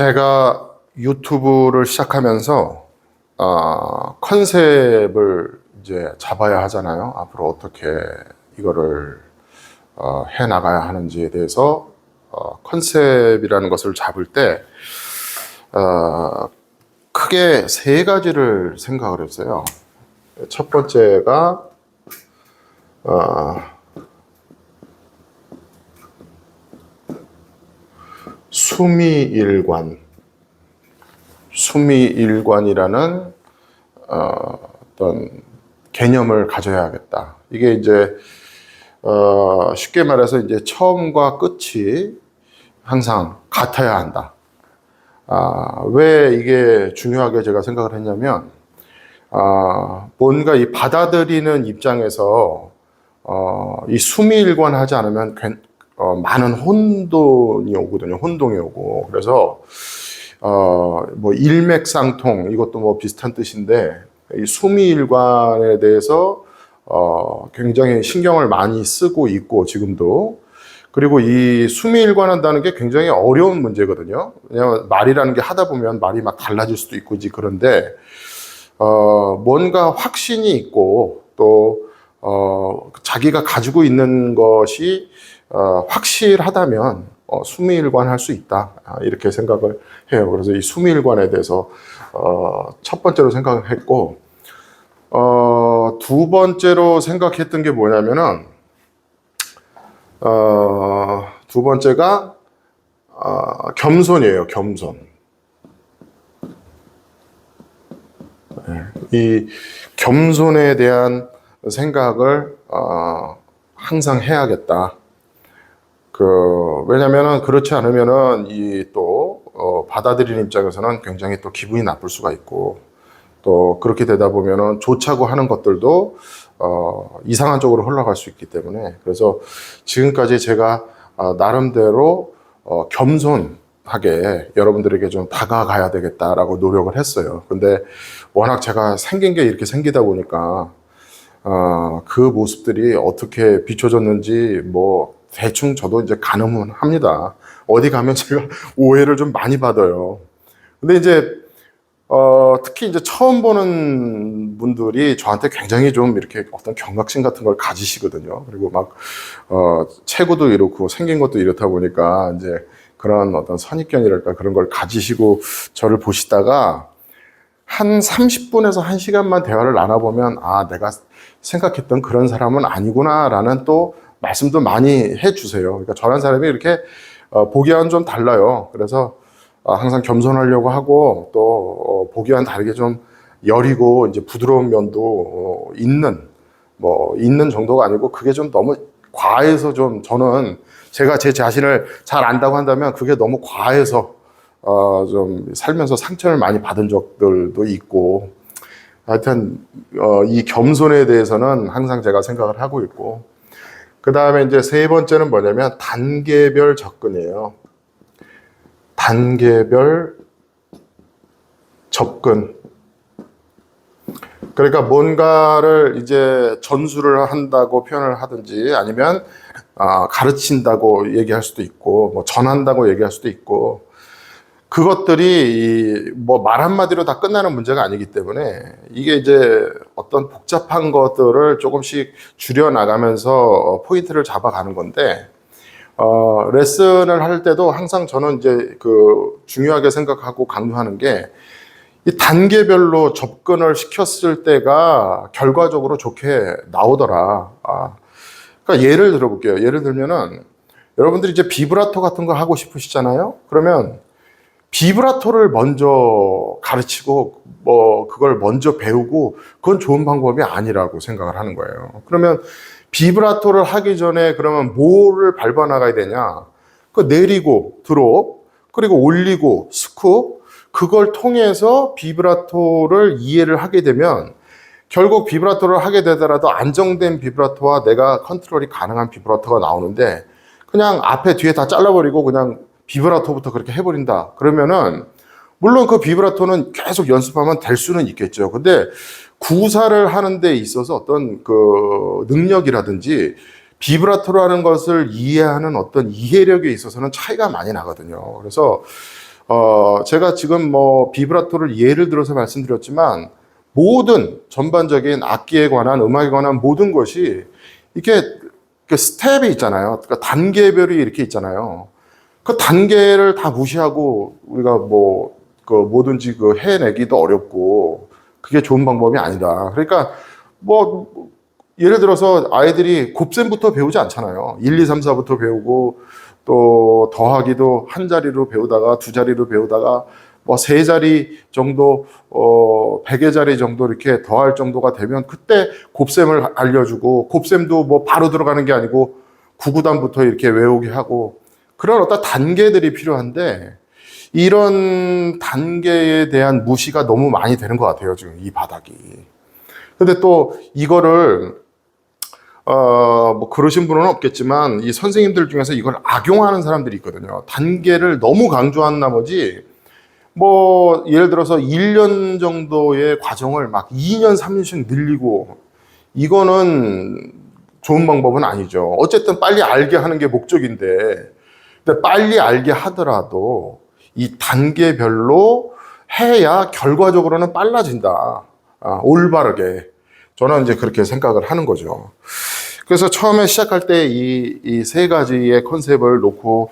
제가 유튜브를 시작하면서 컨셉을 이제 잡아야 하잖아요. 앞으로 어떻게 이거를 해 나가야 하는지에 대해서 컨셉이라는 것을 잡을 때 크게 세 가지를 생각을 했어요. 첫 번째가 수미일관이라는 어떤 개념을 가져야겠다. 이게 이제 쉽게 말해서 이제 처음과 끝이 항상 같아야 한다. 왜 이게 중요하게 제가 생각을 했냐면 뭔가 이 받아들이는 입장에서 이 수미일관하지 않으면 많은 혼돈이 오거든요. 혼동이 오고. 그래서 뭐 일맥상통, 이것도 뭐 비슷한 뜻인데, 이 수미일관에 대해서 굉장히 신경을 많이 쓰고 있고, 지금도. 그리고 이 수미일관한다는 게 굉장히 어려운 문제거든요. 왜냐하면 말이라는 게 하다 보면 말이 막 달라질 수도 있고, 그런데 뭔가 확신이 있고, 또 자기가 가지고 있는 것이 확실하다면 수미일관할 수 있다, 이렇게 생각을 해요. 그래서 이 수미일관에 대해서 첫 번째로 생각을 했고, 두 번째로 생각했던 게 뭐냐면은 두 번째가 겸손이에요. 겸손. 이 겸손에 대한 생각을 항상 해야겠다. 왜냐면은 그렇지 않으면은 받아들이는 입장에서는 굉장히 또 기분이 나쁠 수가 있고, 또 그렇게 되다 보면은 좋자고 하는 것들도 이상한 쪽으로 흘러갈 수 있기 때문에, 그래서 지금까지 제가 나름대로 겸손하게 여러분들에게 좀 다가가야 되겠다라고 노력을 했어요. 근데 워낙 제가 생긴 게 이렇게 생기다 보니까 그 모습들이 어떻게 비춰졌는지 뭐 대충 저도 이제 가늠은 합니다. 어디 가면 제가 오해를 좀 많이 받아요. 근데 이제 특히 이제 처음 보는 분들이 저한테 굉장히 좀 이렇게 어떤 경각심 같은 걸 가지시거든요. 그리고 막 체구도 이렇고 생긴 것도 이렇다 보니까 이제 그런 어떤 선입견이랄까 그런 걸 가지시고 저를 보시다가 한 30분에서 1시간만 대화를 나눠보면 내가 생각했던 그런 사람은 아니구나라는 또 말씀도 많이 해주세요. 그러니까 저런 사람이 이렇게 보기와는 좀 달라요. 그래서 항상 겸손하려고 하고, 또 보기와는 다르게 좀 여리고 이제 부드러운 면도 있는 정도가 아니고, 그게 좀 너무 과해서 좀, 저는 제가 제 자신을 잘 안다고 한다면 그게 너무 과해서 좀 살면서 상처를 많이 받은 적들도 있고, 하여튼 이 겸손에 대해서는 항상 제가 생각을 하고 있고, 그 다음에 이제 세 번째는 뭐냐면 단계별 접근이에요. 단계별 접근. 그러니까 뭔가를 이제 전수를 한다고 표현을 하든지, 아니면 가르친다고 얘기할 수도 있고, 뭐 전한다고 얘기할 수도 있고, 그것들이 뭐 말 한마디로 다 끝나는 문제가 아니기 때문에, 이게 이제 어떤 복잡한 것들을 조금씩 줄여나가면서 포인트를 잡아가는 건데, 레슨을 할 때도 항상 저는 이제 중요하게 생각하고 강조하는 게, 이 단계별로 접근을 시켰을 때가 결과적으로 좋게 나오더라. 그러니까 예를 들어볼게요. 예를 들면은 여러분들이 이제 비브라토 같은 거 하고 싶으시잖아요. 그러면 비브라토를 먼저 가르치고 뭐 그걸 먼저 배우고, 그건 좋은 방법이 아니라고 생각을 하는 거예요. 그러면 비브라토를 하기 전에 그러면 뭐를 밟아 나가야 되냐? 내리고 드롭, 그리고 올리고 스쿱, 그걸 통해서 비브라토를 이해를 하게 되면, 결국 비브라토를 하게 되더라도 안정된 비브라토와 내가 컨트롤이 가능한 비브라토가 나오는데, 그냥 앞에 뒤에 다 잘라버리고 그냥 비브라토부터 그렇게 해버린다. 그러면은 물론 그 비브라토는 계속 연습하면 될 수는 있겠죠. 근데 구사를 하는 데 있어서 어떤 능력이라든지 비브라토라는 것을 이해하는 어떤 이해력에 있어서는 차이가 많이 나거든요. 그래서 제가 지금 뭐 비브라토를 예를 들어서 말씀드렸지만 모든 전반적인 악기에 관한 음악에 관한 모든 것이 이렇게 그 스텝이 있잖아요. 그러니까 단계별이 이렇게 있잖아요. 그 단계를 다 무시하고 우리가 뭐 그 뭐든지 그 해내기도 어렵고 그게 좋은 방법이 아니다. 그러니까 뭐 예를 들어서 아이들이 곱셈부터 배우지 않잖아요. 1, 2, 3, 4부터 배우고 또 더하기도 한 자리로 배우다가 두 자리로 배우다가 뭐 세 자리 정도, 100의 자리 정도 이렇게 더할 정도가 되면 그때 곱셈을 알려주고 곱셈도 뭐 바로 들어가는 게 아니고 구구단부터 이렇게 외우게 하고 그런 어떤 단계들이 필요한데 이런 단계에 대한 무시가 너무 많이 되는 것 같아요, 지금 이 바닥이. 근데 또 이거를 뭐 그러신 분은 없겠지만 이 선생님들 중에서 이걸 악용하는 사람들이 있거든요. 단계를 너무 강조한 나머지 뭐 예를 들어서 1년 정도의 과정을 막 2년, 3년씩 늘리고 이거는 좋은 방법은 아니죠. 어쨌든 빨리 알게 하는 게 목적인데 근데 빨리 알게 하더라도 이 단계별로 해야 결과적으로는 빨라진다. 올바르게. 저는 이제 그렇게 생각을 하는 거죠. 그래서 처음에 시작할 때 이 세 가지의 컨셉을 놓고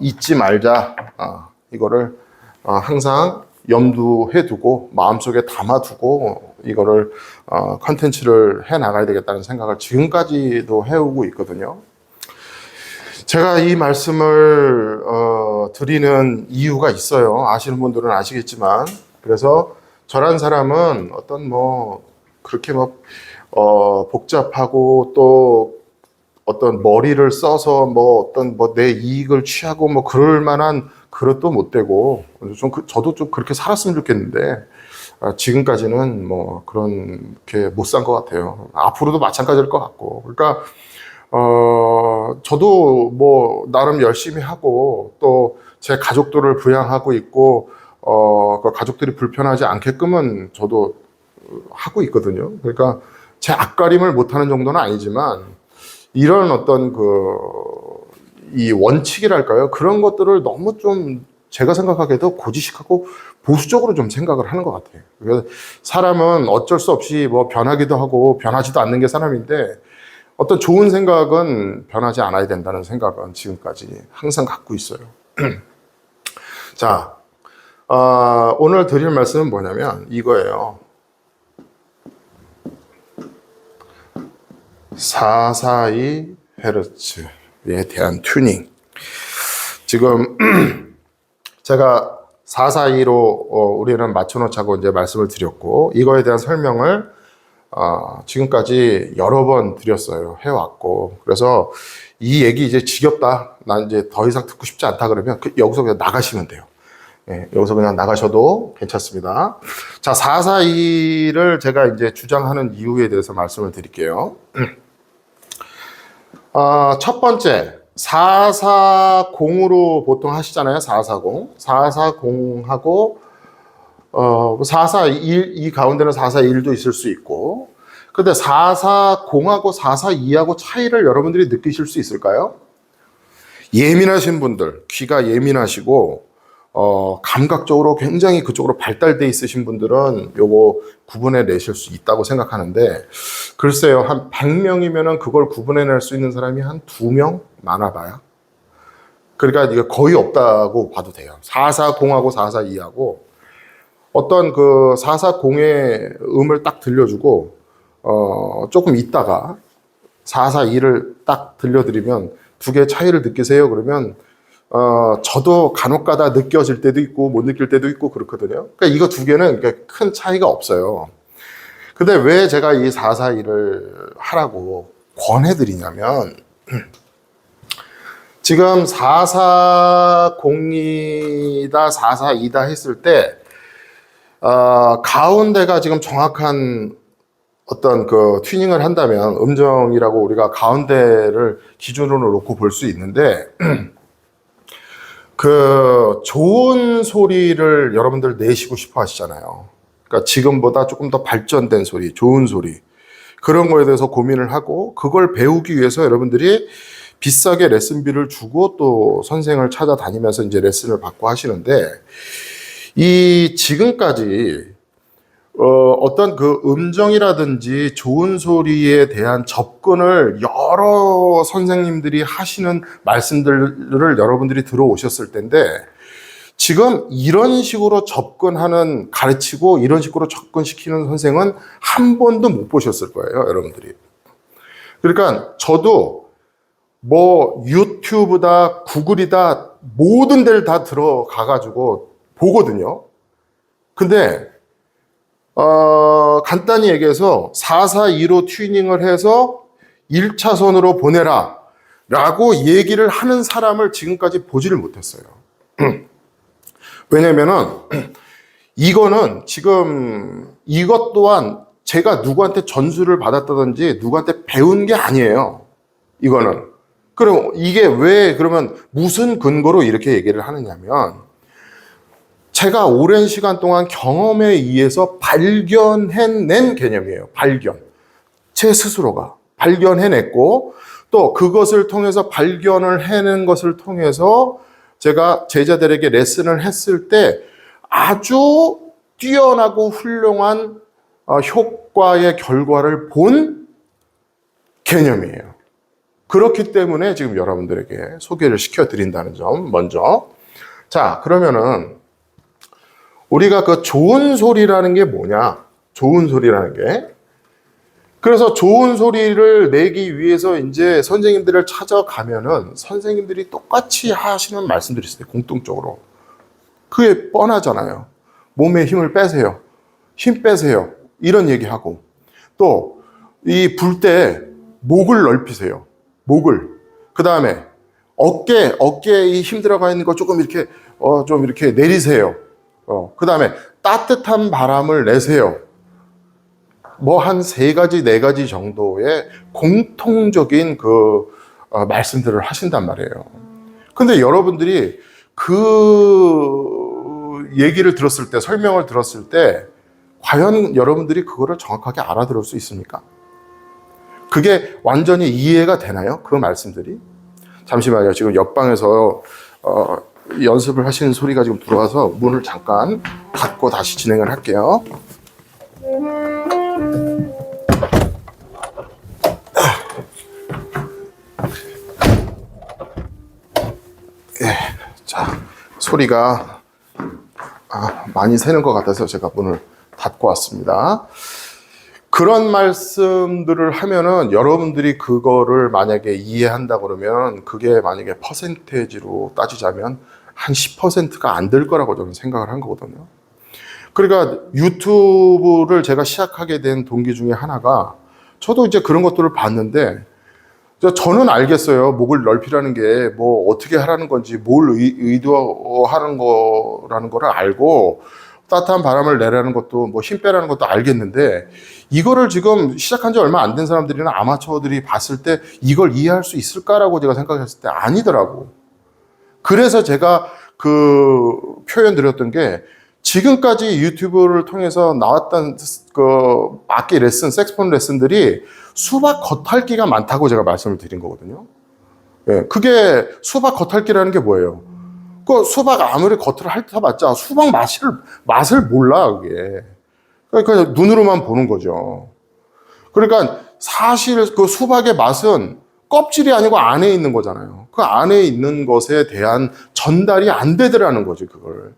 잊지 말자. 이거를 항상 염두해 두고 마음속에 담아두고 이거를 컨텐츠를 해 나가야 되겠다는 생각을 지금까지도 해오고 있거든요. 제가 이 말씀을 드리는 이유가 있어요. 아시는 분들은 아시겠지만 그래서 저란 사람은 어떤 뭐 그렇게 막 복잡하고 또 어떤 머리를 써서 뭐 어떤 뭐 내 이익을 취하고 뭐 그럴 만한 그릇도 못 되고 좀 저도 좀 그렇게 살았으면 좋겠는데 지금까지는 뭐 그렇게 못 산 것 같아요. 앞으로도 마찬가지일 것 같고 그러니까 저도 뭐 나름 열심히 하고 또 제 가족들을 부양하고 있고 그 가족들이 불편하지 않게끔은 저도 하고 있거든요. 그러니까 제 앞가림을 못하는 정도는 아니지만 이런 어떤 이 원칙이랄까요? 그런 것들을 너무 좀 제가 생각하기에도 고지식하고 보수적으로 좀 생각을 하는 것 같아요. 그래서 사람은 어쩔 수 없이 뭐 변하기도 하고 변하지도 않는 게 사람인데 어떤 좋은 생각은 변하지 않아야 된다는 생각은 지금까지 항상 갖고 있어요. 자, 오늘 드릴 말씀은 뭐냐면 이거예요. 442Hz에 대한 튜닝. 지금 제가 442로 우리는 맞춰놓자고 이제 말씀을 드렸고 이거에 대한 설명을 지금까지 여러 번 드렸어요. 해왔고 그래서 이 얘기 이제 지겹다. 난 이제 더 이상 듣고 싶지 않다 그러면 여기서 그냥 나가시면 돼요. 예, 여기서 그냥 나가셔도 괜찮습니다. 자, 442를 제가 이제 주장하는 이유에 대해서 말씀을 드릴게요. 첫 번째 440으로 보통 하시잖아요. 440. 440하고 441 이 가운데는 441도 있을 수 있고 근데 440하고 442하고 차이를 여러분들이 느끼실 수 있을까요? 예민하신 분들, 귀가 예민하시고 감각적으로 굉장히 그쪽으로 발달돼 있으신 분들은 요거 구분해 내실 수 있다고 생각하는데 글쎄요, 한 100명이면은 그걸 구분해 낼 수 있는 사람이 한 2명 많아봐야. 그러니까 이게 거의 없다고 봐도 돼요. 440하고 442하고 어떤 그 440의 음을 딱 들려주고 조금 있다가 442를 딱 들려드리면 두 개의 차이를 느끼세요. 그러면 저도 간혹 가다 느껴질 때도 있고 못 느낄 때도 있고 그렇거든요. 그러니까 이거 두 개는 큰 차이가 없어요. 근데 왜 제가 이 442를 하라고 권해드리냐면 지금 440이다 442다 했을 때 가운데가 지금 정확한 어떤 그 튜닝을 한다면 음정이라고 우리가 가운데를 기준으로 놓고 볼 수 있는데 그 좋은 소리를 여러분들 내시고 싶어 하시잖아요. 그러니까 지금보다 조금 더 발전된 소리, 좋은 소리 그런 거에 대해서 고민을 하고 그걸 배우기 위해서 여러분들이 비싸게 레슨비를 주고 또 선생을 찾아다니면서 이제 레슨을 받고 하시는데, 이 지금까지 어떤 그 음정이라든지 좋은 소리에 대한 접근을 여러 선생님들이 하시는 말씀들을 여러분들이 들어오셨을 텐데, 지금 이런 식으로 접근하는, 가르치고 이런 식으로 접근시키는 선생은 한 번도 못 보셨을 거예요, 여러분들이. 그러니까 저도 뭐 유튜브다, 구글이다, 모든 데를 다 들어가가지고 보거든요. 근데 간단히 얘기해서 442로 튜닝을 해서 1차선으로 보내라 라고 얘기를 하는 사람을 지금까지 보지를 못했어요. 왜냐면은 이거는 지금 이것 또한 제가 누구한테 전수를 받았다든지 누구한테 배운 게 아니에요. 이거는. 그럼 이게 왜 그러면 무슨 근거로 이렇게 얘기를 하느냐면, 제가 오랜 시간 동안 경험에 의해서 발견해낸 개념이에요. 발견. 제 스스로가 발견해냈고, 또 그것을 통해서 발견을 해낸 것을 통해서 제가 제자들에게 레슨을 했을 때 아주 뛰어나고 훌륭한 효과의 결과를 본 개념이에요. 그렇기 때문에 지금 여러분들에게 소개를 시켜드린다는 점 먼저. 자, 그러면은 우리가 그 좋은 소리라는 게 뭐냐? 좋은 소리라는 게. 그래서 좋은 소리를 내기 위해서 이제 선생님들을 찾아가면은 선생님들이 똑같이 하시는 말씀들이 있어요. 공통적으로. 그게 뻔하잖아요. 몸에 힘을 빼세요. 힘 빼세요. 이런 얘기하고. 또 이 불 때 목을 넓히세요. 목을. 그 다음에 어깨에 이 힘 들어가 있는 거 조금 이렇게 좀 이렇게 내리세요. 그 다음에 따뜻한 바람을 내세요. 뭐 한 3가지, 4가지 정도의 공통적인 그 말씀들을 하신단 말이에요. 근데 여러분들이 그 얘기를 들었을 때, 설명을 들었을 때 과연 여러분들이 그거를 정확하게 알아들을 수 있습니까? 그게 완전히 이해가 되나요? 그 말씀들이? 잠시만요. 지금 옆방에서 연습을 하시는 소리가 지금 들어와서 문을 잠깐 닫고 다시 진행을 할게요. 자, 소리가 많이 새는 것 같아서 제가 문을 닫고 왔습니다. 그런 말씀들을 하면은 여러분들이 그거를 만약에 이해한다 그러면 그게 만약에 퍼센테이지로 따지자면 한 10%가 안 될 거라고 저는 생각을 한 거거든요. 그러니까 유튜브를 제가 시작하게 된 동기 중에 하나가, 저도 이제 그런 것들을 봤는데 저는 알겠어요. 목을 넓히라는 게 뭐 어떻게 하라는 건지, 뭘 의도하는 거라는 거를 알고, 따뜻한 바람을 내라는 것도, 뭐 힘 빼라는 것도 알겠는데, 이거를 지금 시작한 지 얼마 안 된 사람들이나 아마추어들이 봤을 때 이걸 이해할 수 있을까라고 제가 생각했을 때 아니더라고. 그래서 제가 그 표현 드렸던 게, 지금까지 유튜브를 통해서 나왔던 그 악기 레슨, 색소폰 레슨들이 수박 겉핥기가 많다고 제가 말씀을 드린 거거든요. 예, 그게 수박 겉핥기라는 게 뭐예요? 그 수박 아무리 겉을 핥아봤자 수박 맛을 몰라, 그게. 그러니까 눈으로만 보는 거죠. 그러니까 사실 그 수박의 맛은 껍질이 아니고 안에 있는 거잖아요. 그 안에 있는 것에 대한 전달이 안 되더라는 거지, 그걸.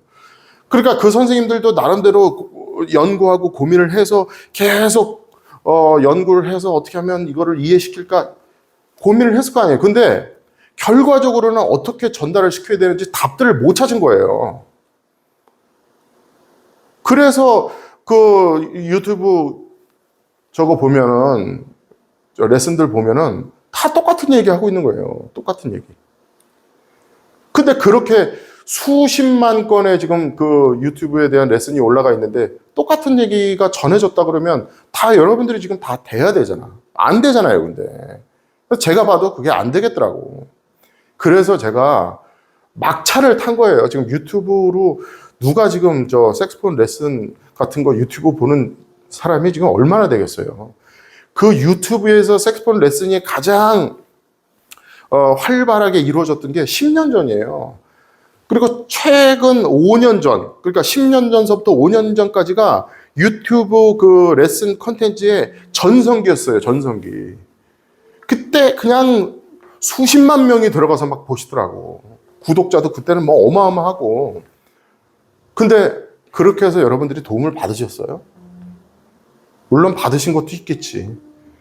그러니까 그 선생님들도 나름대로 연구하고 고민을 해서 계속 연구를 해서 어떻게 하면 이거를 이해시킬까 고민을 했을 거 아니에요. 근데 결과적으로는 어떻게 전달을 시켜야 되는지 답들을 못 찾은 거예요. 그래서 그 유튜브 저거 보면은, 저 레슨들 보면은 다 똑같은 얘기 하고 있는 거예요. 똑같은 얘기. 근데 그렇게 수십만 건의 지금 그 유튜브에 대한 레슨이 올라가 있는데 똑같은 얘기가 전해졌다 그러면 다 여러분들이 지금 다 돼야 되잖아. 안 되잖아요, 근데. 제가 봐도 그게 안 되겠더라고. 그래서 제가 막차를 탄 거예요. 지금 유튜브로 누가 지금 저 색소폰 레슨 같은 거 유튜브 보는 사람이 지금 얼마나 되겠어요. 그 유튜브에서 색소폰 레슨이 가장 활발하게 이루어졌던 게 10년 전이에요. 그리고 최근 5년 전, 그러니까 10년 전서부터 5년 전까지가 유튜브 그 레슨 컨텐츠의 전성기였어요, 전성기. 그때 그냥 수십만 명이 들어가서 막 보시더라고. 구독자도 그때는 뭐 어마어마하고. 근데 그렇게 해서 여러분들이 도움을 받으셨어요? 물론 받으신 것도 있겠지.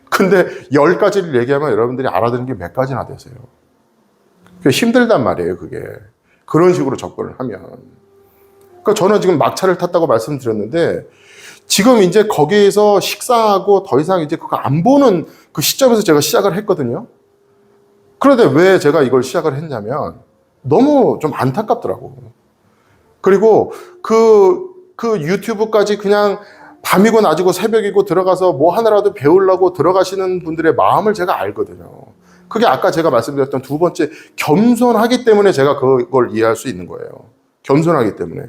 근데 10가지를 얘기하면 여러분들이 알아듣는 게 몇 가지나 되세요. 그게 힘들단 말이에요, 그게. 그런 식으로 접근을 하면. 그러니까 저는 지금 막차를 탔다고 말씀드렸는데, 지금 이제 거기에서 식사하고 더 이상 이제 그거 안 보는 그 시점에서 제가 시작을 했거든요. 그런데 왜 제가 이걸 시작을 했냐면, 너무 좀 안타깝더라고. 그리고 그 유튜브까지 그냥 밤이고 낮이고 새벽이고 들어가서 뭐 하나라도 배우려고 들어가시는 분들의 마음을 제가 알거든요. 그게 아까 제가 말씀드렸던 두 번째, 겸손하기 때문에 제가 그걸 이해할 수 있는 거예요. 겸손하기 때문에.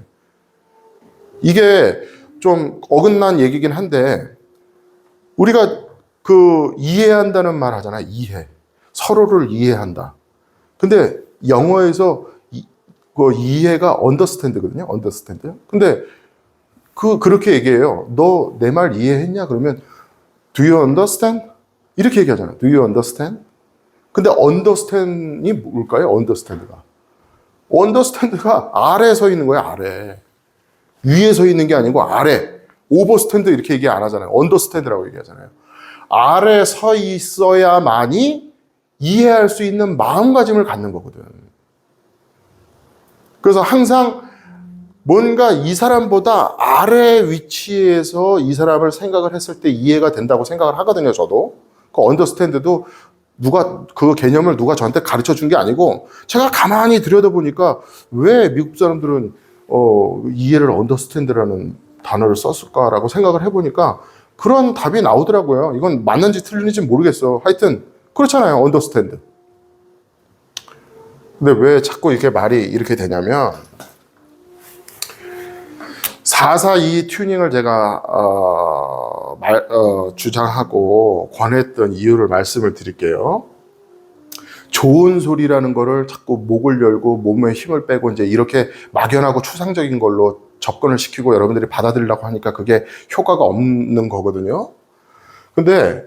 이게 좀 어긋난 얘기긴 한데, 우리가 그 이해한다는 말 하잖아요. 이해. 서로를 이해한다. 근데 영어에서 그 이해가 understand거든요. understand. 근데 그렇게 얘기해요. 너 내 말 이해했냐? 그러면 do you understand? 이렇게 얘기하잖아요. do you understand? 근데 understand이 뭘까요? understand가. understand가 아래에 서 있는 거예요. 아래. 위에 서 있는 게 아니고 아래. overstand 이렇게 얘기 안 하잖아요. understand라고 얘기하잖아요. 아래 서 있어야만이 이해할 수 있는 마음가짐을 갖는 거거든. 그래서 항상 뭔가 이 사람보다 아래 위치에서 이 사람을 생각을 했을 때 이해가 된다고 생각을 하거든요, 저도. 그 언더스탠드도 그 개념을 누가 저한테 가르쳐 준 게 아니고, 제가 가만히 들여다보니까 왜 미국 사람들은, 이해를 언더스탠드라는 단어를 썼을까라고 생각을 해보니까 그런 답이 나오더라고요. 이건 맞는지 틀린지 모르겠어. 하여튼, 그렇잖아요, 언더스탠드. 근데 왜 자꾸 이렇게 말이 이렇게 되냐면, 442 튜닝을 제가 주장하고 권했던 이유를 말씀을 드릴게요. 좋은 소리라는 거를 자꾸 목을 열고 몸에 힘을 빼고 이제 이렇게 막연하고 추상적인 걸로 접근을 시키고 여러분들이 받아들이려고 하니까 그게 효과가 없는 거거든요. 근데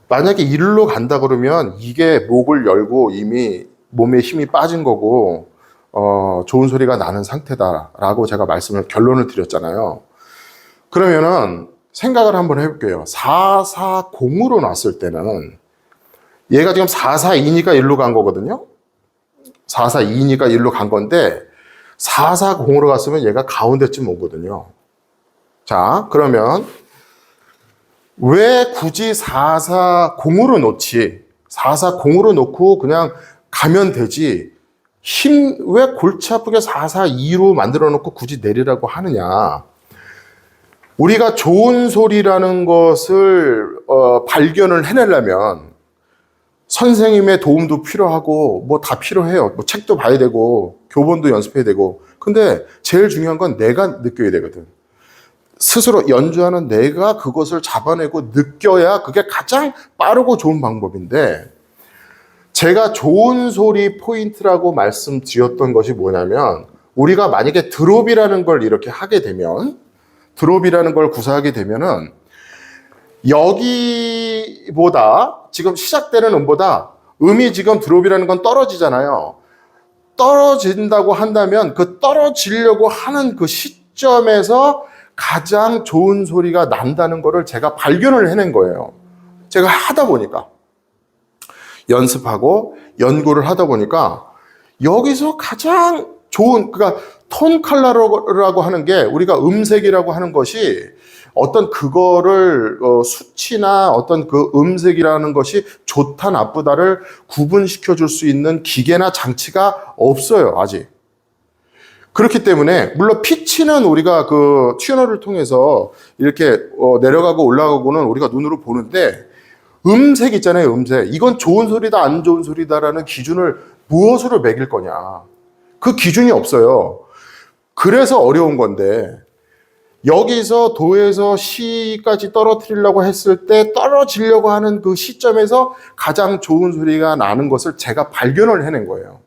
만약에 일로 간다 그러면 이게 목을 열고 이미 몸에 힘이 빠진 거고 좋은 소리가 나는 상태다라고 제가 결론을 드렸잖아요. 그러면은 생각을 한번 해볼게요. 440으로 놨을 때는 얘가 지금 442니까 일로 간 거거든요. 442니까 일로 간 건데 440으로 갔으면 얘가 가운데쯤 오거든요. 자, 그러면 왜 굳이 440으로 놓지? 440으로 놓고 그냥 가면 되지. 왜 골치 아프게 442로 만들어 놓고 굳이 내리라고 하느냐. 우리가 좋은 소리라는 것을 발견을 해내려면 선생님의 도움도 필요하고 뭐 다 필요해요. 뭐 책도 봐야 되고 교본도 연습해야 되고. 근데 제일 중요한 건 내가 느껴야 되거든. 스스로 연주하는 내가 그것을 잡아내고 느껴야 그게 가장 빠르고 좋은 방법인데, 제가 좋은 소리 포인트라고 말씀드렸던 것이 뭐냐면, 우리가 만약에 드롭이라는 걸 이렇게 하게 되면, 드롭이라는 걸 구사하게 되면은 여기보다 지금 시작되는 음보다 음이 지금 드롭이라는 건 떨어지잖아요. 떨어진다고 한다면 그 떨어지려고 하는 그 시점에서 가장 좋은 소리가 난다는 거를 제가 발견을 해낸 거예요. 제가 하다 보니까. 연습하고 연구를 하다 보니까 여기서 가장 좋은, 그러니까 톤 컬러라고 하는 게, 우리가 음색이라고 하는 것이 어떤 그거를 수치나 어떤 그 음색이라는 것이 좋다 나쁘다를 구분시켜 줄 수 있는 기계나 장치가 없어요, 아직. 그렇기 때문에 물론 피치는 우리가 그 튜너를 통해서 이렇게 내려가고 올라가고는 우리가 눈으로 보는데, 음색 있잖아요, 음색. 이건 좋은 소리다, 안 좋은 소리다라는 기준을 무엇으로 매길 거냐. 그 기준이 없어요. 그래서 어려운 건데, 여기서 도에서 시까지 떨어뜨리려고 했을 때 떨어지려고 하는 그 시점에서 가장 좋은 소리가 나는 것을 제가 발견을 해낸 거예요.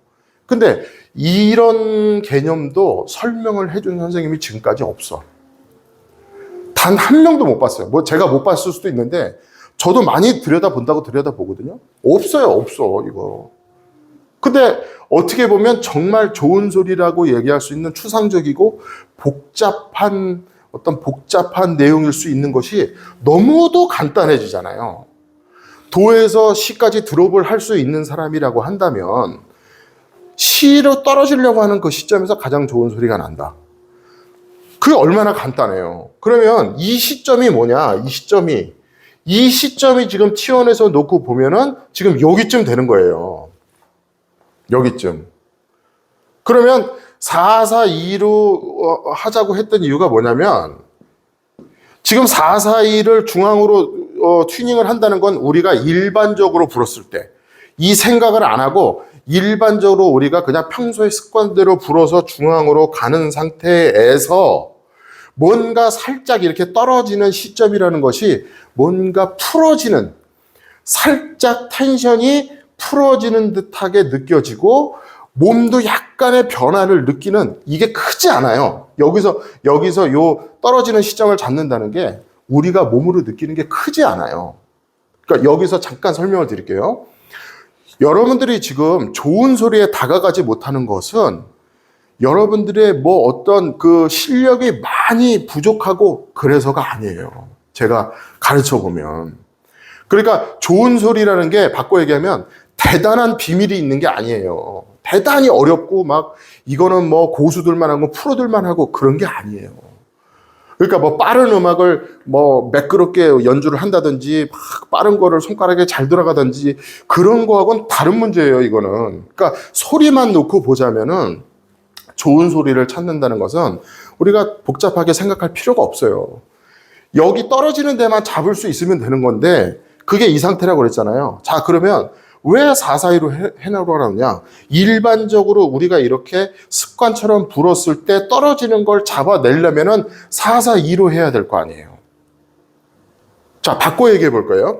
근데 이런 개념도 설명을 해준 선생님이 지금까지 없어. 단 한 명도 못 봤어요. 뭐 제가 못 봤을 수도 있는데 저도 많이 들여다본다고 들여다보거든요. 없어요, 없어 이거. 근데 어떻게 보면 정말 좋은 소리라고 얘기할 수 있는 추상적이고 복잡한 내용일 수 있는 것이 너무도 간단해지잖아요. 도에서 시까지 드롭을 할 수 있는 사람이라고 한다면 시로 떨어지려고 하는 그 시점에서 가장 좋은 소리가 난다. 그게 얼마나 간단해요. 그러면 이 시점이 뭐냐? 이 시점이 지금 T1에서 놓고 보면은 지금 여기쯤 되는 거예요. 여기쯤. 그러면 4-4-2로 하자고 했던 이유가 뭐냐면 지금 4-4-2를 중앙으로 튜닝을 한다는 건 우리가 일반적으로 불었을 때 이 생각을 안 하고 일반적으로 우리가 그냥 평소의 습관대로 불어서 중앙으로 가는 상태에서 뭔가 살짝 이렇게 떨어지는 시점이라는 것이 뭔가 풀어지는, 살짝 텐션이 풀어지는 듯하게 느껴지고 몸도 약간의 변화를 느끼는, 이게 크지 않아요. 여기서 요 떨어지는 시점을 잡는다는 게 우리가 몸으로 느끼는 게 크지 않아요. 그러니까 여기서 잠깐 설명을 드릴게요. 여러분들이 지금 좋은 소리에 다가가지 못하는 것은 여러분들의 뭐 어떤 그 실력이 많이 부족하고 그래서가 아니에요. 제가 가르쳐 보면. 그러니까 좋은 소리라는 게 바꿔 얘기하면 대단한 비밀이 있는 게 아니에요. 대단히 어렵고 막 이거는 뭐 고수들만 하고 프로들만 하고 그런 게 아니에요. 그러니까 뭐 빠른 음악을 뭐 매끄럽게 연주를 한다든지 막 빠른 거를 손가락에 잘 들어가든지 그런 거하고는 다른 문제예요, 이거는. 그러니까 소리만 놓고 보자면은 좋은 소리를 찾는다는 것은 우리가 복잡하게 생각할 필요가 없어요. 여기 떨어지는 데만 잡을 수 있으면 되는 건데 그게 이 상태라고 그랬잖아요. 자, 그러면 왜 4-4-2로 해나가라고 하느냐? 일반적으로 우리가 이렇게 습관처럼 불었을 때 떨어지는 걸 잡아내려면은 4-4-2로 해야 될 거 아니에요. 자, 바꿔 얘기해 볼까요?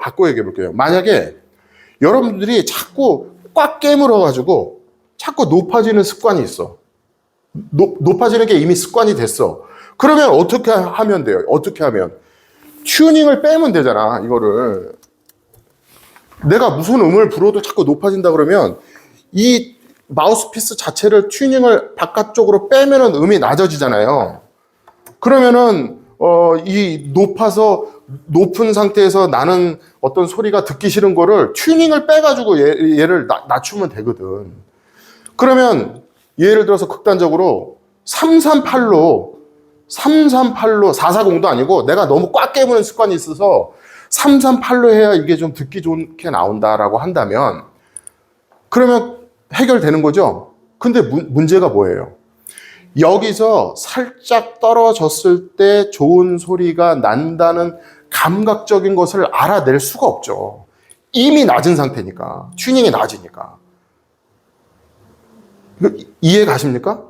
만약에 여러분들이 자꾸 꽉 깨물어가지고 자꾸 높아지는 습관이 있어. 높아지는 게 이미 습관이 됐어. 그러면 어떻게 하면 돼요? 튜닝을 빼면 되잖아, 이거를. 내가 무슨 음을 불어도 자꾸 높아진다 그러면 이 마우스피스 자체를 튜닝을 바깥쪽으로 빼면은 음이 낮아지잖아요. 그러면은 이 높은 상태에서 나는 어떤 소리가 듣기 싫은 거를 튜닝을 빼가지고 얘를 낮추면 되거든. 그러면 예를 들어서 극단적으로 338로 440도 아니고 내가 너무 꽉 깨무는 습관이 있어서 338로 해야 이게 좀 듣기 좋게 나온다라고 한다면 그러면 해결되는 거죠. 근데 문제가 뭐예요? 여기서 살짝 떨어졌을 때 좋은 소리가 난다는 감각적인 것을 알아낼 수가 없죠. 이미 낮은 상태니까, 튜닝이 낮으니까. 이해 가십니까?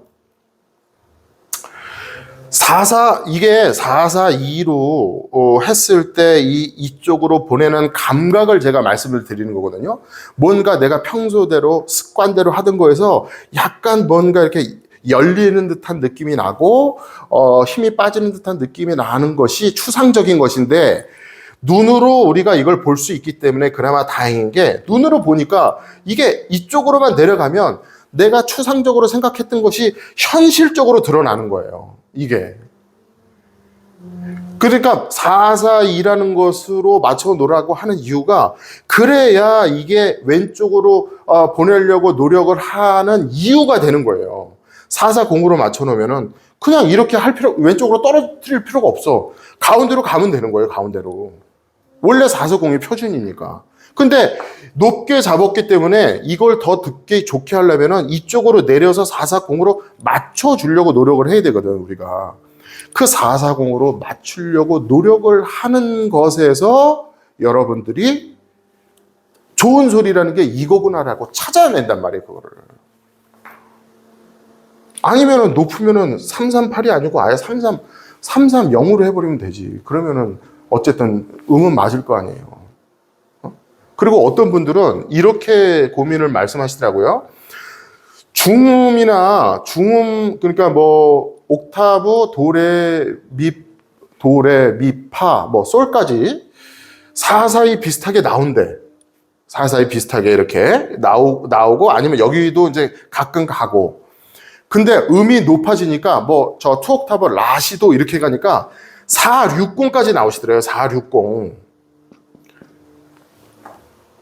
이게 4-4-2로 했을 때 이쪽으로 보내는 감각을 제가 말씀을 드리는 거거든요. 뭔가 내가 평소대로 습관대로 하던 거에서 약간 뭔가 이렇게 열리는 듯한 느낌이 나고 힘이 빠지는 듯한 느낌이 나는 것이 추상적인 것인데 눈으로 우리가 이걸 볼 수 있기 때문에 그나마 다행인 게 눈으로 보니까 이게 이쪽으로만 내려가면 내가 추상적으로 생각했던 것이 현실적으로 드러나는 거예요. 이게. 그러니까 4-4-2라는 것으로 맞춰 놓으라고 하는 이유가 그래야 이게 왼쪽으로 보내려고 노력을 하는 이유가 되는 거예요. 4-4-0으로 맞춰 놓으면은 그냥 이렇게 왼쪽으로 떨어뜨릴 필요가 없어. 가운데로 가면 되는 거예요, 가운데로. 원래 4-4-0이 표준이니까. 근데 높게 잡았기 때문에 이걸 더 듣기 좋게 하려면은 이쪽으로 내려서 4-4-0으로 맞춰주려고 노력을 해야 되거든, 우리가. 그 4-4-0으로 맞추려고 노력을 하는 것에서 여러분들이 좋은 소리라는 게 이거구나라고 찾아낸단 말이에요, 그거를. 아니면은 높으면은 3-3-8이 아니고 아예 330으로 해버리면 되지. 그러면은 어쨌든 음은 맞을 거 아니에요. 그리고 어떤 분들은 이렇게 고민을 말씀하시더라고요. 중음이나 중음, 그러니까 뭐 옥타브, 도레, 미, 파, 뭐 솔까지 사사이 비슷하게 나온대. 사사이 비슷하게 이렇게 나오고 아니면 여기도 이제 가끔 가고. 근데 음이 높아지니까 뭐 저 투옥타브 라시도 이렇게 가니까 460까지 나오시더래요. 460.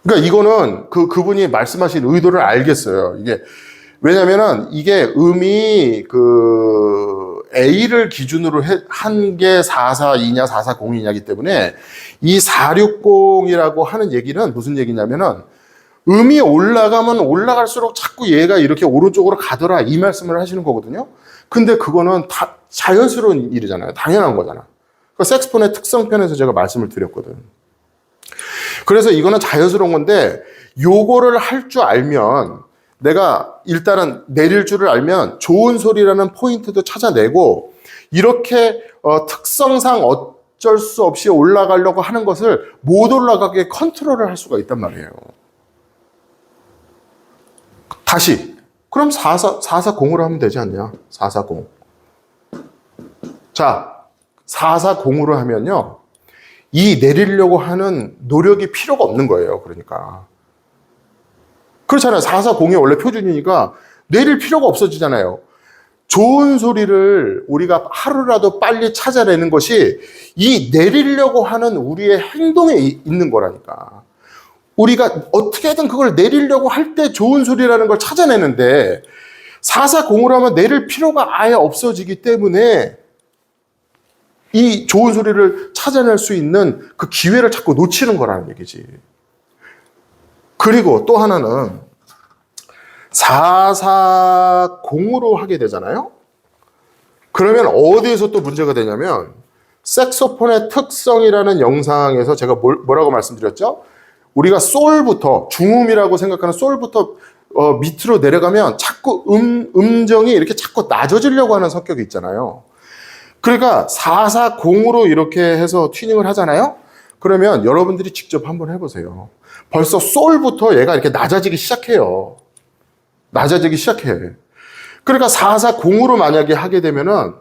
그러니까 이거는 그분이 말씀하신 의도를 알겠어요. 이게 왜냐면은 이게 음이 A를 기준으로 한 게 442냐 440이냐기 때문에 이 460이라고 하는 얘기는 무슨 얘기냐면은 음이 올라가면 올라갈수록 자꾸 얘가 이렇게 오른쪽으로 가더라 이 말씀을 하시는 거거든요. 근데 그거는 다 자연스러운 일이잖아요. 당연한 거잖아. 그 색스폰의 특성편에서 제가 말씀을 드렸거든. 그래서 이거는 자연스러운 건데 요거를 할 줄 알면 내가 일단은 내릴 줄을 알면 좋은 소리라는 포인트도 찾아내고 이렇게 특성상 어쩔 수 없이 올라가려고 하는 것을 못 올라가게 컨트롤을 할 수가 있단 말이에요. 다시 그럼 440으로 하면 되지 않냐? 440. 자, 440으로 하면요. 이 내리려고 하는 노력이 필요가 없는 거예요. 그러니까. 그렇잖아요. 440이 원래 표준이니까 내릴 필요가 없어지잖아요. 좋은 소리를 우리가 하루라도 빨리 찾아내는 것이 이 내리려고 하는 우리의 행동에 있는 거라니까. 우리가 어떻게든 그걸 내리려고 할 때 좋은 소리라는 걸 찾아내는데 440으로 하면 내릴 필요가 아예 없어지기 때문에 이 좋은 소리를 찾아낼 수 있는 그 기회를 자꾸 놓치는 거라는 얘기지. 그리고 또 하나는 440으로 하게 되잖아요. 그러면 어디에서 또 문제가 되냐면 색소폰의 특성이라는 영상에서 제가 뭐라고 말씀드렸죠? 우리가 솔부터 중음이라고 생각하는 솔부터 밑으로 내려가면 자꾸 음정이 이렇게 자꾸 낮아지려고 하는 성격이 있잖아요. 그러니까 440으로 이렇게 해서 튜닝을 하잖아요. 그러면 여러분들이 직접 한번 해보세요. 벌써 솔부터 얘가 이렇게 낮아지기 시작해요. 낮아지기 시작해. 그러니까 440으로 만약에 하게 되면은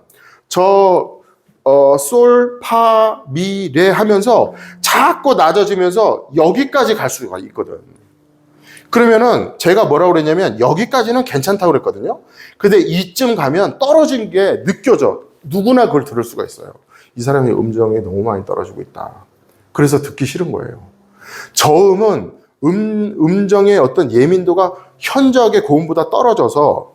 솔, 파, 미, 레 하면서 자꾸 낮아지면서 여기까지 갈 수가 있거든. 그러면은 제가 뭐라고 그랬냐면 여기까지는 괜찮다고 그랬거든요. 근데 이쯤 가면 떨어진 게 느껴져. 누구나 그걸 들을 수가 있어요. 이 사람의 음정이 너무 많이 떨어지고 있다. 그래서 듣기 싫은 거예요. 저음은 음정의 어떤 예민도가 현저하게 고음보다 떨어져서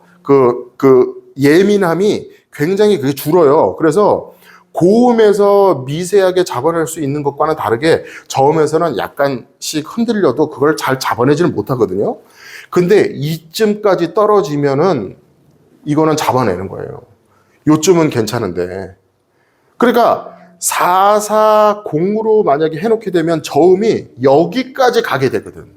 예민함이 굉장히 그게 줄어요. 그래서 고음에서 미세하게 잡아낼 수 있는 것과는 다르게 저음에서는 약간씩 흔들려도 그걸 잘 잡아내지는 못하거든요. 근데 이쯤까지 떨어지면은 이거는 잡아내는 거예요. 요쯤은 괜찮은데. 그러니까 440으로 만약에 해놓게 되면 저음이 여기까지 가게 되거든.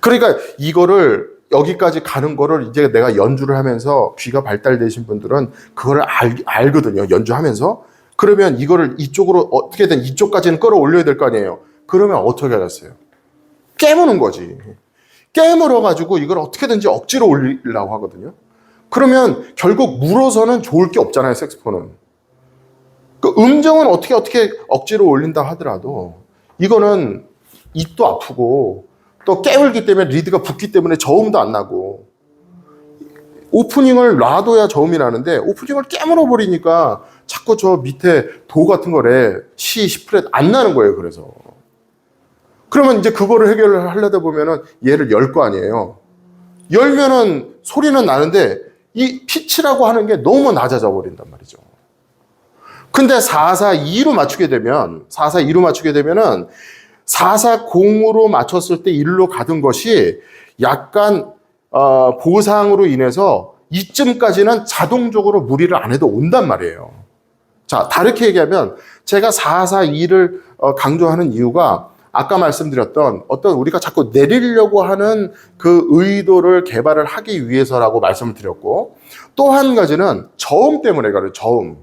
그러니까 이거를 여기까지 가는 거를 이제 내가 연주를 하면서 귀가 발달되신 분들은 그걸 알거든요. 연주하면서. 그러면 이거를 이쪽으로 어떻게든 이쪽까지는 끌어올려야 될 거 아니에요. 그러면 어떻게 하겠어요? 깨무는 거지. 깨물어가지고 이걸 어떻게든지 억지로 올리려고 하거든요. 그러면 결국 물어서는 좋을 게 없잖아요, 색소폰은. 그 음정은 어떻게 억지로 올린다 하더라도 이거는 입도 아프고 또 깨물기 때문에 리드가 붙기 때문에 저음도 안 나고 오프닝을 놔둬야 저음이 나는데 오프닝을 깨물어 버리니까 자꾸 저 밑에 도 같은 거래 C, C프렛 안 나는 거예요. 그래서 그러면 이제 그거를 해결을 하려다 보면은 얘를 열 거 아니에요. 열면은 소리는 나는데 이 피치라고 하는 게 너무 낮아져 버린단 말이죠. 근데 442로 맞추게 되면은 440으로 맞췄을 때 1로 가던 것이 약간 보상으로 인해서 이쯤까지는 자동적으로 무리를 안 해도 온단 말이에요. 자, 다르게 얘기하면 제가 442를 강조하는 이유가 아까 말씀드렸던 어떤 우리가 자꾸 내리려고 하는 그 의도를 개발을 하기 위해서라고 말씀을 드렸고 또 한 가지는 저음 때문에 그래요. 저음.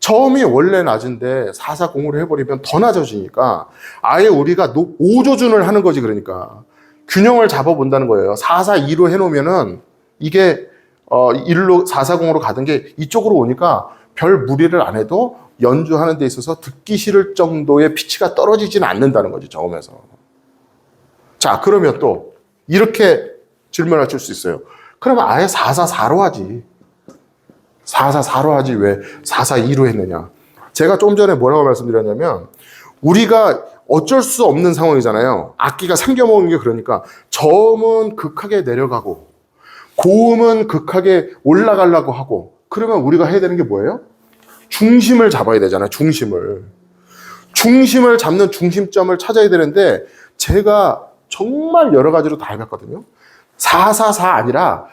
저음이 원래 낮은데 440으로 해버리면 더 낮아지니까 아예 우리가 오조준을 하는 거지. 그러니까 균형을 잡아본다는 거예요. 442로 해놓으면은 이게 1로 440으로 가던 게 이쪽으로 오니까 별 무리를 안 해도 연주하는 데 있어서 듣기 싫을 정도의 피치가 떨어지지는 않는다는 거지, 저음에서. 자, 그러면 또 이렇게 질문하실 수 있어요. 그러면 아예 444로 하지. 444로 하지 왜 442로 했느냐. 제가 조금 전에 뭐라고 말씀드렸냐면 우리가 어쩔 수 없는 상황이잖아요. 악기가 삼겨먹는 게 그러니까 저음은 극하게 내려가고 고음은 극하게 올라가려고 하고 그러면 우리가 해야 되는 게 뭐예요? 중심을 잡아야 되잖아요. 중심을 잡는 중심점을 찾아야 되는데 제가 정말 여러 가지로 다 해봤거든요. 444 아니라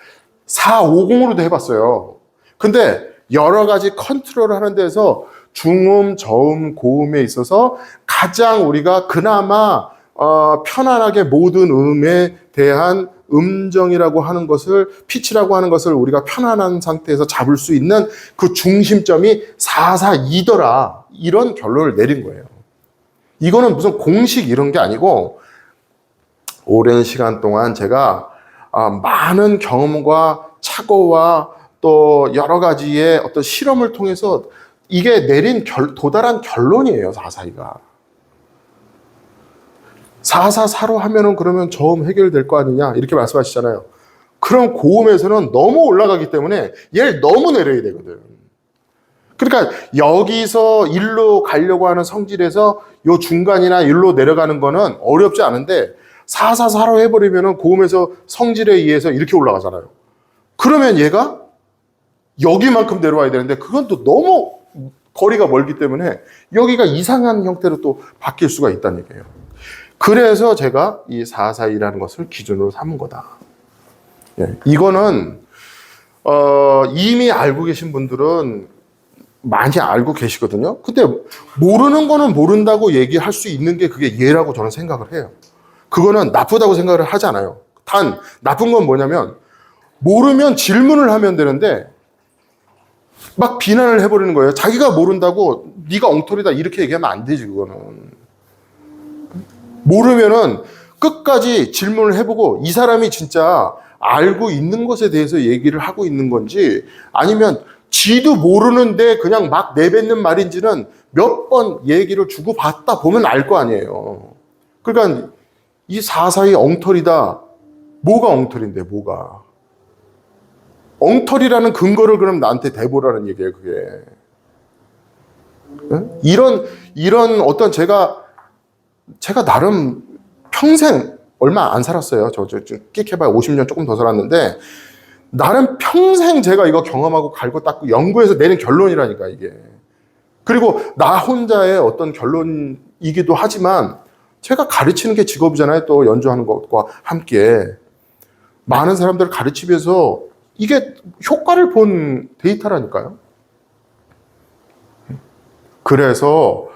450으로도 해봤어요. 근데 여러 가지 컨트롤을 하는 데서 중음, 저음, 고음에 있어서 가장 우리가 그나마 편안하게 모든 음에 대한 음정이라고 하는 것을, 피치라고 하는 것을 우리가 편안한 상태에서 잡을 수 있는 그 중심점이 442더라. 이런 결론을 내린 거예요. 이거는 무슨 공식 이런 게 아니고 오랜 시간 동안 제가 많은 경험과 착오와 또 여러 가지의 어떤 실험을 통해서 이게 내린 도달한 결론이에요. 442가. 444로 하면은 그러면 저음 해결될 거 아니냐 이렇게 말씀하시잖아요. 그럼 고음에서는 너무 올라가기 때문에 얘를 너무 내려야 되거든. 그러니까 여기서 1로 가려고 하는 성질에서 요 중간이나 1로 내려가는 거는 어렵지 않은데 444로 해버리면은 고음에서 성질에 의해서 이렇게 올라가잖아요. 그러면 얘가 여기만큼 내려와야 되는데 그건 또 너무 거리가 멀기 때문에 여기가 이상한 형태로 또 바뀔 수가 있다는 얘기예요. 그래서 제가 이 442라는 것을 기준으로 삼은 거다. 예, 이거는 이미 알고 계신 분들은 많이 알고 계시거든요. 근데 모르는 거는 모른다고 얘기할 수 있는 게 그게 예라고 저는 생각을 해요. 그거는 나쁘다고 생각을 하지 않아요. 단 나쁜 건 뭐냐면 모르면 질문을 하면 되는데 막 비난을 해버리는 거예요. 자기가 모른다고 네가 엉터리다 이렇게 얘기하면 안 되지. 그거는 모르면은 끝까지 질문을 해보고 이 사람이 진짜 알고 있는 것에 대해서 얘기를 하고 있는 건지 아니면 지도 모르는데 그냥 막 내뱉는 말인지는 몇 번 얘기를 주고받다 보면 알 거 아니에요. 그러니까 이 442 엉터리다. 뭐가 엉터리인데 뭐가. 엉터리라는 근거를 그럼 나한테 대보라는 얘기예요, 그게. 응? 이런 어떤 제가 나름 평생 얼마 안 살았어요. 저 끽 해봐야 50년 조금 더 살았는데 나름 평생 제가 이거 경험하고 갈고 닦고 연구해서 내린 결론이라니까 이게. 그리고 나 혼자의 어떤 결론이기도 하지만 제가 가르치는 게 직업이잖아요. 또 연주하는 것과 함께 많은 사람들을 가르치기 위해서 이게 효과를 본 데이터라니까요. 그래서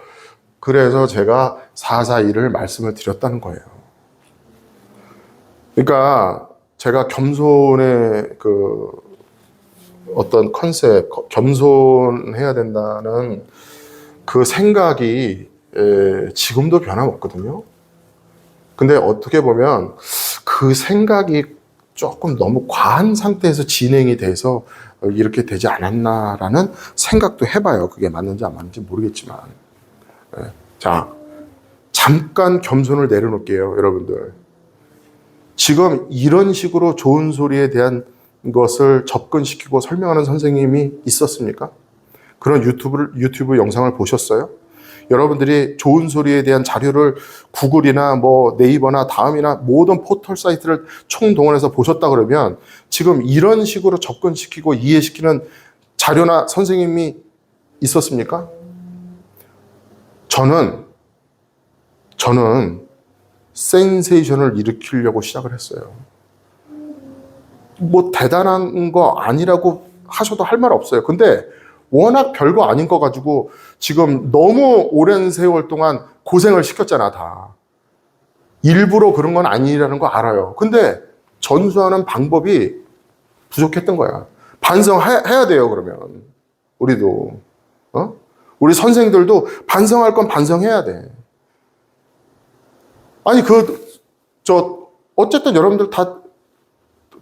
제가 442를 말씀을 드렸다는 거예요. 그러니까 제가 겸손의 그 어떤 컨셉, 겸손해야 된다는 그 생각이 지금도 변함없거든요. 근데 어떻게 보면 그 생각이 조금 너무 과한 상태에서 진행이 돼서 이렇게 되지 않았나라는 생각도 해봐요. 그게 맞는지 안 맞는지 모르겠지만. 자, 잠깐 겸손을 내려놓을게요, 여러분들. 지금 이런 식으로 좋은 소리에 대한 것을 접근시키고 설명하는 선생님이 있었습니까? 그런 유튜브 영상을 보셨어요? 여러분들이 좋은 소리에 대한 자료를 구글이나 뭐 네이버나 다음이나 모든 포털 사이트를 총동원해서 보셨다 그러면 지금 이런 식으로 접근시키고 이해시키는 자료나 선생님이 있었습니까? 저는 센세이션을 일으키려고 시작을 했어요. 뭐 대단한 거 아니라고 하셔도 할 말 없어요. 근데 워낙 별거 아닌 거 가지고 지금 너무 오랜 세월 동안 고생을 시켰잖아, 다. 일부러 그런 건 아니라는 거 알아요. 근데 전수하는 방법이 부족했던 거야. 반성해야 돼요, 그러면. 우리도. 우리 선생들도 반성할 건 반성해야 돼. 아니, 어쨌든 여러분들 다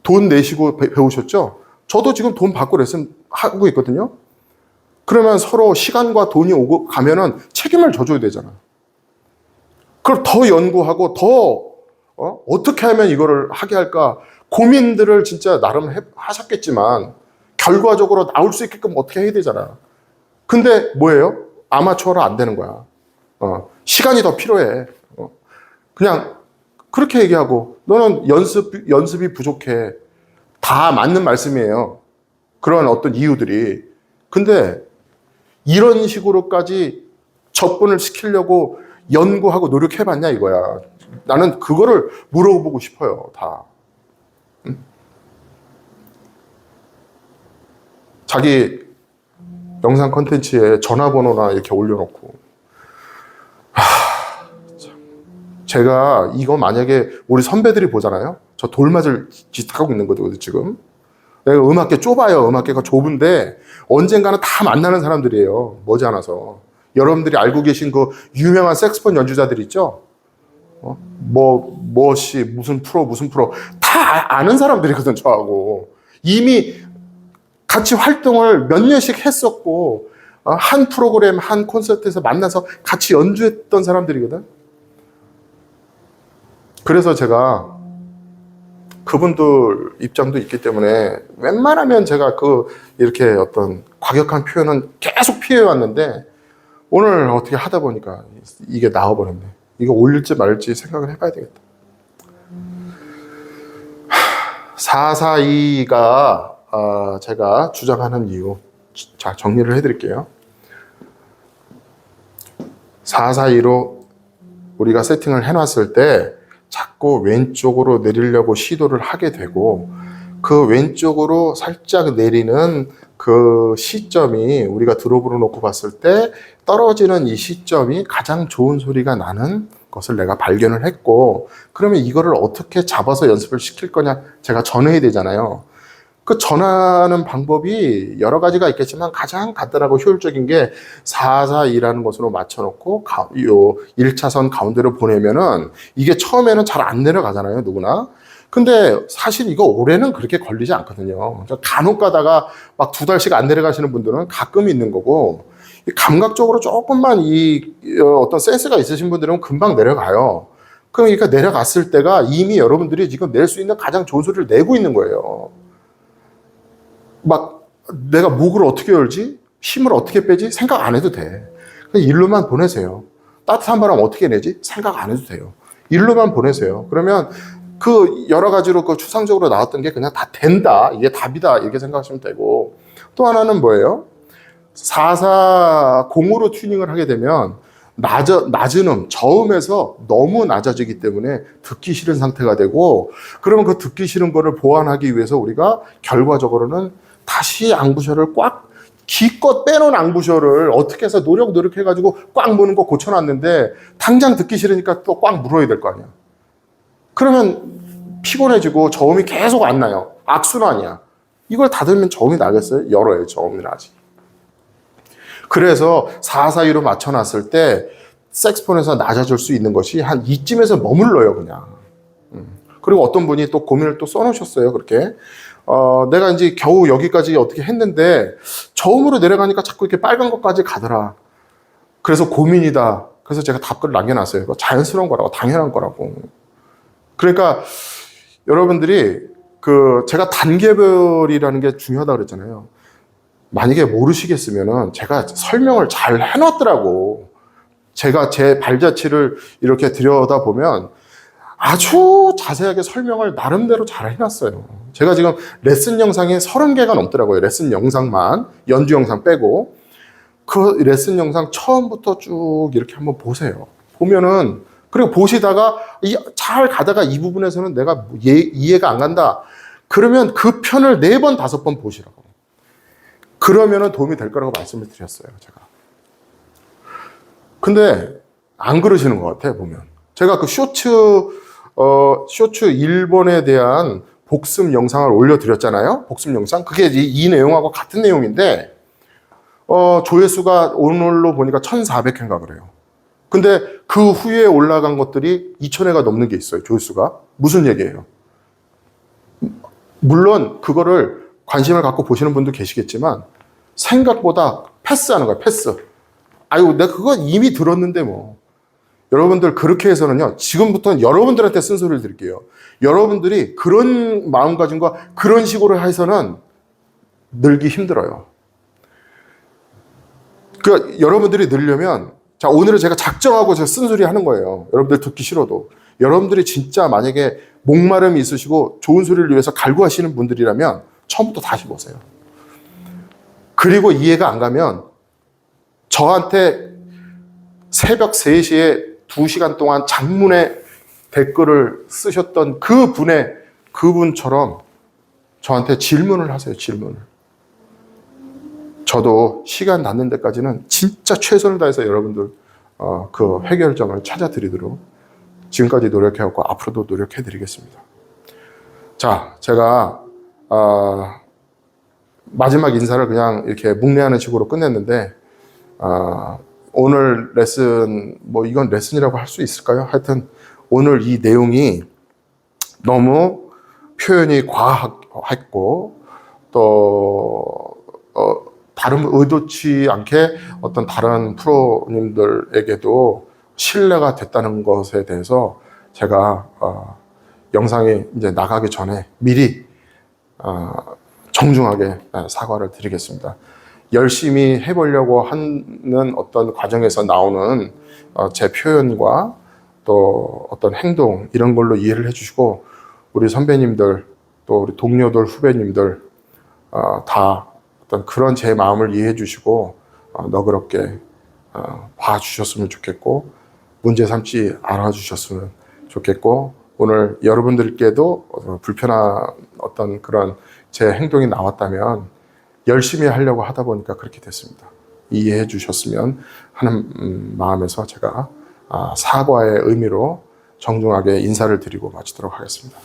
돈 내시고 배우셨죠? 저도 지금 돈 받고 레슨 하고 있거든요? 그러면 서로 시간과 돈이 오고 가면은 책임을 져줘야 되잖아. 그걸 더 연구하고 어떻게 하면 이거를 하게 할까 고민들을 진짜 나름 하셨겠지만 결과적으로 나올 수 있게끔 어떻게 해야 되잖아. 근데 뭐예요? 아마추어로 안 되는 거야. 시간이 더 필요해. 그냥 그렇게 얘기하고 너는 연습이 부족해. 다 맞는 말씀이에요. 그런 어떤 이유들이. 근데 이런 식으로까지 접근을 시키려고 연구하고 노력해봤냐 이거야. 나는 그거를 물어보고 싶어요. 다. 자기 영상 컨텐츠에 전화번호나 이렇게 올려놓고 제가 이거 만약에 우리 선배들이 보잖아요. 저 돌 맞을 짓 하고 있는 거죠 지금. 내가 음악계 좁아요. 음악계가 좁은데 언젠가는 다 만나는 사람들이에요. 머지않아서. 여러분들이 알고 계신 그 유명한 색스폰 연주자들 있죠? 무슨 프로 다 아는 사람들이거든 저하고. 이미 같이 활동을 몇 년씩 했었고 한 프로그램 한 콘서트에서 만나서 같이 연주했던 사람들이거든. 그래서 제가 그분들 입장도 있기 때문에 웬만하면 제가 이렇게 어떤 과격한 표현은 계속 피해왔는데 오늘 어떻게 하다 보니까 이게 나와버렸네. 이거 올릴지 말지 생각을 해봐야 되겠다. 442가 제가 주장하는 이유. 자, 정리를 해드릴게요. 442로 우리가 세팅을 해놨을 때 자꾸 왼쪽으로 내리려고 시도를 하게 되고 그 왼쪽으로 살짝 내리는 그 시점이 우리가 드롭으로 놓고 봤을 때 떨어지는 이 시점이 가장 좋은 소리가 나는 것을 내가 발견을 했고 그러면 이거를 어떻게 잡아서 연습을 시킬 거냐 제가 전해야 되잖아요. 그 전하는 방법이 여러 가지가 있겠지만 가장 간단하고 효율적인 게 442라는 것으로 맞춰놓고 요 1차선 가운데로 보내면은 이게 처음에는 잘 안 내려가잖아요, 누구나. 근데 사실 이거 올해는 그렇게 걸리지 않거든요. 간혹 가다가 막 2달씩 안 내려가시는 분들은 가끔 있는 거고 감각적으로 조금만 어떤 센스가 있으신 분들은 금방 내려가요. 그러니까 내려갔을 때가 이미 여러분들이 지금 낼 수 있는 가장 좋은 소리를 내고 있는 거예요. 막 내가 목을 어떻게 열지? 힘을 어떻게 빼지? 생각 안 해도 돼. 그냥 일로만 보내세요. 따뜻한 바람 어떻게 내지? 생각 안 해도 돼요. 일로만 보내세요. 그러면 그 여러 가지로 그 추상적으로 나왔던 게 그냥 다 된다. 이게 답이다. 이렇게 생각하시면 되고. 또 하나는 뭐예요? 440으로 튜닝을 하게 되면 낮은 저음에서 너무 낮아지기 때문에 듣기 싫은 상태가 되고 그러면 그 듣기 싫은 거를 보완하기 위해서 우리가 결과적으로는 다시 앙부셔를 꽉 기껏 빼놓은 앙부셔를 어떻게 해서 노력해가지고 꽉 무는 거 고쳐놨는데 당장 듣기 싫으니까 또 꽉 물어야 될 거 아니야. 그러면 피곤해지고 저음이 계속 안 나요. 악순환이야. 이걸 닫으면 저음이 나겠어요? 열어요. 저음이 나지. 그래서 442로 맞춰놨을 때 색스폰에서 낮아질 수 있는 것이 한 이쯤에서 머물러요 그냥. 그리고 어떤 분이 또 고민을 또 써놓으셨어요. 그렇게 내가 이제 겨우 여기까지 어떻게 했는데 저음으로 내려가니까 자꾸 이렇게 빨간 것까지 가더라. 그래서 고민이다. 그래서 제가 답글을 남겨놨어요. 이거 자연스러운 거라고, 당연한 거라고. 그러니까 여러분들이 제가 단계별이라는 게 중요하다고 그랬잖아요. 만약에 모르시겠으면은 제가 설명을 잘 해놨더라고. 제가 제 발자취를 이렇게 들여다보면 아주 자세하게 설명을 나름대로 잘 해놨어요. 제가 지금 레슨 영상이 30개가 넘더라고요. 레슨 영상만, 연주 영상 빼고. 그 레슨 영상 처음부터 쭉 이렇게 한번 보세요. 보면은, 그리고 보시다가 잘 가다가 이 부분에서는 내가 이해가 안 간다. 그러면 그 편을 4번, 5번 보시라고. 그러면은 도움이 될 거라고 말씀을 드렸어요, 제가. 근데 안 그러시는 것 같아요, 보면. 제가 그 쇼츠 1번에 대한 복습 영상을 올려드렸잖아요. 복습 영상. 그게 이 내용하고 같은 내용인데, 조회수가 오늘로 보니까 1,400회인가 그래요. 근데 그 후에 올라간 것들이 2,000회가 넘는 게 있어요, 조회수가. 무슨 얘기예요? 물론 그거를 관심을 갖고 보시는 분도 계시겠지만 생각보다 패스하는 거야, 패스. 아이고, 내가 그거 이미 들었는데 뭐. 여러분들 그렇게 해서는요, 지금부터는 여러분들한테 쓴소리를 드릴게요. 여러분들이 그런 마음가짐과 그런 식으로 해서는 늘기 힘들어요. 그러니까 여러분들이 늘려면, 자, 오늘은 제가 작정하고 제가 쓴소리 하는 거예요. 여러분들 듣기 싫어도. 여러분들이 진짜 만약에 목마름이 있으시고 좋은 소리를 위해서 갈구하시는 분들이라면 처음부터 다시 보세요. 그리고 이해가 안 가면 저한테 새벽 3시에 2시간 동안 장문의 댓글을 쓰셨던 그분처럼 저한테 질문을 하세요, 질문을. 저도 시간 남는 데까지는 진짜 최선을 다해서 여러분들 그 해결점을 찾아드리도록 지금까지 노력해왔고 앞으로도 노력해드리겠습니다. 자, 제가 마지막 인사를 그냥 이렇게 묵례하는 식으로 끝냈는데 오늘 레슨, 뭐 이건 레슨이라고 할 수 있을까요? 하여튼 오늘 이 내용이 너무 표현이 과학했고 또 다른 의도치 않게 어떤 다른 프로님들에게도 신뢰가 됐다는 것에 대해서 제가 영상이 이제 나가기 전에 미리 정중하게 사과를 드리겠습니다. 열심히 해보려고 하는 어떤 과정에서 나오는 제 표현과 또 어떤 행동 이런 걸로 이해를 해주시고 우리 선배님들 또 우리 동료들 후배님들 다 어떤 그런 제 마음을 이해해 주시고 너그럽게 봐주셨으면 좋겠고 문제 삼지 않아 주셨으면 좋겠고 오늘 여러분들께도 불편한 어떤 그런 제 행동이 나왔다면 열심히 하려고 하다 보니까 그렇게 됐습니다. 이해해 주셨으면 하는 마음에서 제가 사과의 의미로 정중하게 인사를 드리고 마치도록 하겠습니다.